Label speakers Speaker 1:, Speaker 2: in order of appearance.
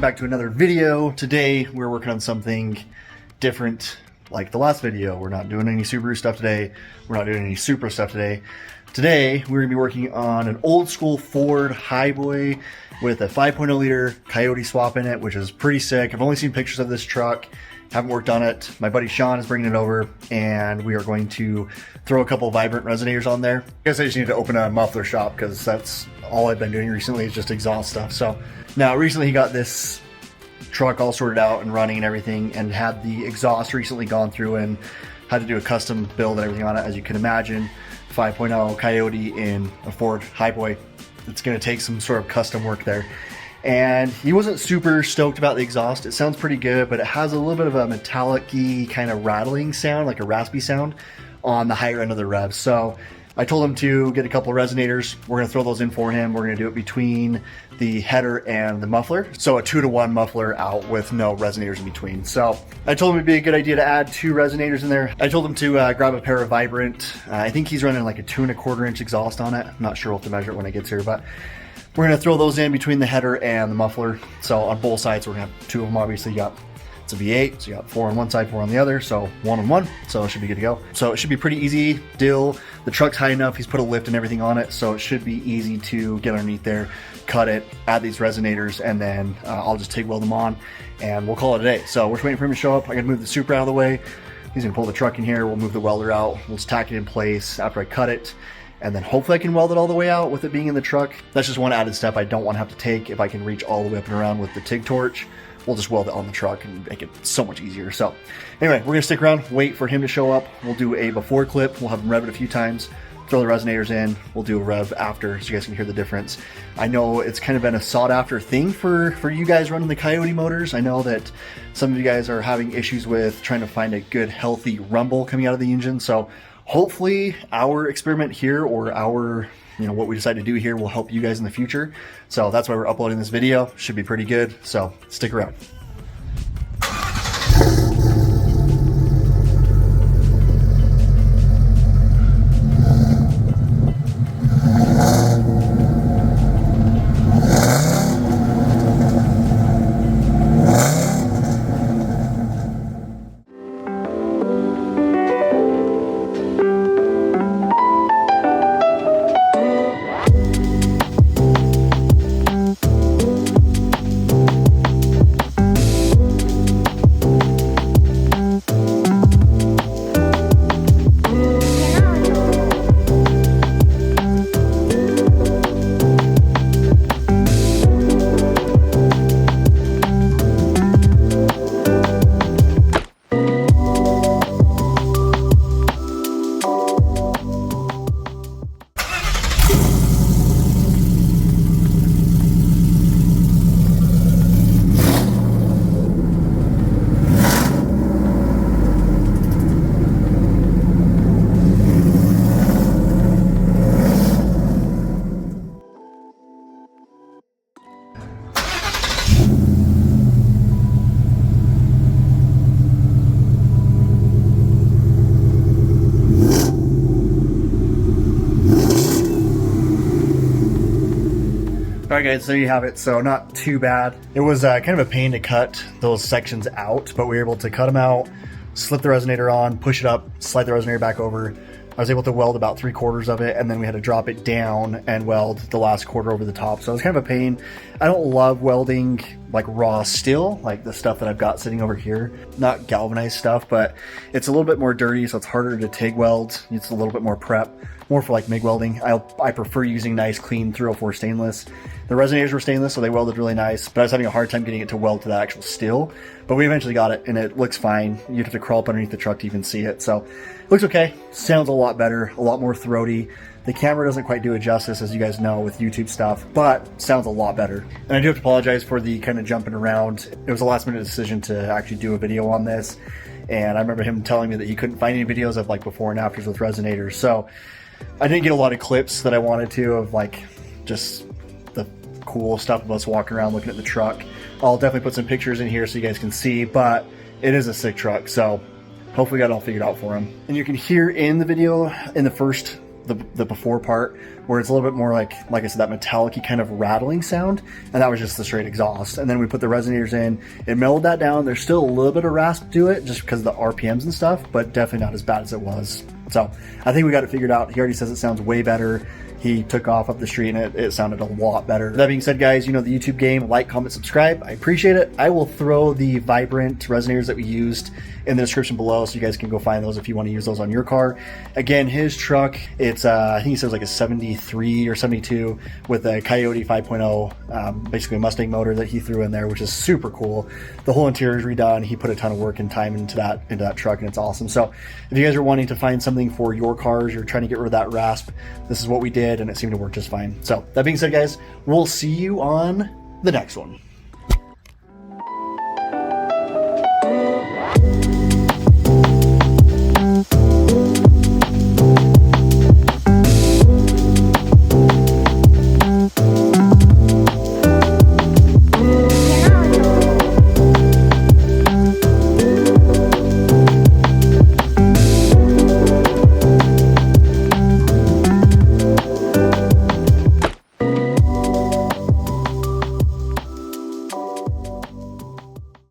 Speaker 1: welcome back to another video. Today we're working on something different like the last video. We're not doing any Subaru stuff today. We're not doing any Supra stuff today. Today we're going to be working on an old school Ford Highboy with a 5.0 liter Coyote swap in it, which is pretty sick. I've only seen pictures of this truck. Haven't worked on it. My buddy Sean is bringing it over and we are going to throw a couple of vibrant resonators on there. I guess I just need to open a muffler shop because that's all I've been doing recently is just exhaust stuff. So now recently he got this truck all sorted out and running and everything, and had the exhaust recently gone through and had to do a custom build and everything on it. As you can imagine, 5.0 Coyote in a Ford Highboy, it's going to take some sort of custom work there. And he wasn't super stoked about the exhaust. It sounds pretty good, but it has a little bit of a metallic-y kind of rattling sound, like a raspy sound on the higher end of the revs. So I told him to get a couple of resonators. We're going to throw those in for him. We're going to do it between the header and the muffler. So a 2-to-1 muffler out with no resonators in between. So I told him it'd be a good idea to add 2 resonators in there. I told him to grab a pair of Vibrant. I think he's running like a 2¼ inch exhaust on it. I'm not sure. We'll have to measure it when it gets here, but we're going to throw those in between the header and the muffler. So on both sides, we're going to have 2 of them. Obviously, you got, it's a V8, so you got 4 on one side, 4 on the other, so 1 on 1. So it should be good to go. So it should be pretty easy deal. The truck's high enough. He's put a lift and everything on it, so it should be easy to get underneath there, cut it, add these resonators, and then I'll just TIG weld them on, and we'll call it a day. So we're just waiting for him to show up. I got to move the Supra out of the way. He's going to pull the truck in here. We'll move the welder out. We'll just tack it in place after I cut it. And then hopefully I can weld it all the way out with it being in the truck. That's just one added step I don't want to have to take. If I can reach all the way up and around with the TIG torch, we'll just weld it on the truck and make it so much easier. So anyway, we're gonna stick around, wait for him to show up. We'll do a before clip. We'll have him rev it a few times, throw the resonators in. We'll do a rev after so you guys can hear the difference. I know it's kind of been a sought after thing for you guys running the Coyote motors. I know that some of you guys are having issues with trying to find a good healthy rumble coming out of the engine. So hopefully our experiment here, or our, what we decide to do here, will help you guys in the future. So that's why we're uploading this video. Should be pretty good. So stick around. Alright guys, there you have it. So not too bad. It was kind of a pain to cut those sections out, but we were able to cut them out, slip the resonator on, push it up, slide the resonator back over. I was able to weld about 3/4 of it, and then we had to drop it down and weld the last quarter over the top. So it was kind of a pain. I don't love welding like raw steel, like the stuff that I've got sitting over here. Not galvanized stuff, but it's a little bit more dirty, so it's harder to TIG weld. It's a little bit more prep, more for like MIG welding. I prefer using nice, clean 304 stainless. The resonators were stainless, so they welded really nice, but I was having a hard time getting it to weld to the actual steel. But we eventually got it, and it looks fine. You'd have to crawl up underneath the truck to even see it. So it looks okay. Sounds a lot better, a lot more throaty. The camera doesn't quite do it justice, as you guys know, with YouTube stuff, but sounds a lot better. And I do have to apologize for the kind of jumping around. It was a last minute decision to actually do a video on this. And I remember him telling me that he couldn't find any videos of like before and afters with resonators. So I didn't get a lot of clips that I wanted to of like just the cool stuff of us walking around looking at the truck. I'll definitely put some pictures in here so you guys can see, but it is a sick truck. So hopefully got it all figured out for him. And you can hear in the video, in the first the before part, where it's a little bit more like I said, that metallic-y kind of rattling sound, and that was just the straight exhaust. And then we put the resonators in, it mellowed that down. There's still a little bit of rasp to it just because of the RPMs and stuff, but definitely not as bad as it was. So I think we got it figured out. He already says it sounds way better. He took off up the street and it sounded a lot better. That being said, guys, you know the YouTube game. Like, comment, subscribe. I appreciate it. I will throw the vibrant resonators that we used in the description below, so you guys can go find those if you want to use those on your car. Again, his truck, it's I think he says like a 73 or 72 with a Coyote 5.0, basically a Mustang motor that he threw in there, which is super cool. The whole interior is redone. He put a ton of work and time into that truck, and it's awesome. So if you guys are wanting to find something for your cars, you're trying to get rid of that rasp, this is what we did, and it seemed to work just fine. So that being said, guys, we'll see you on the next one.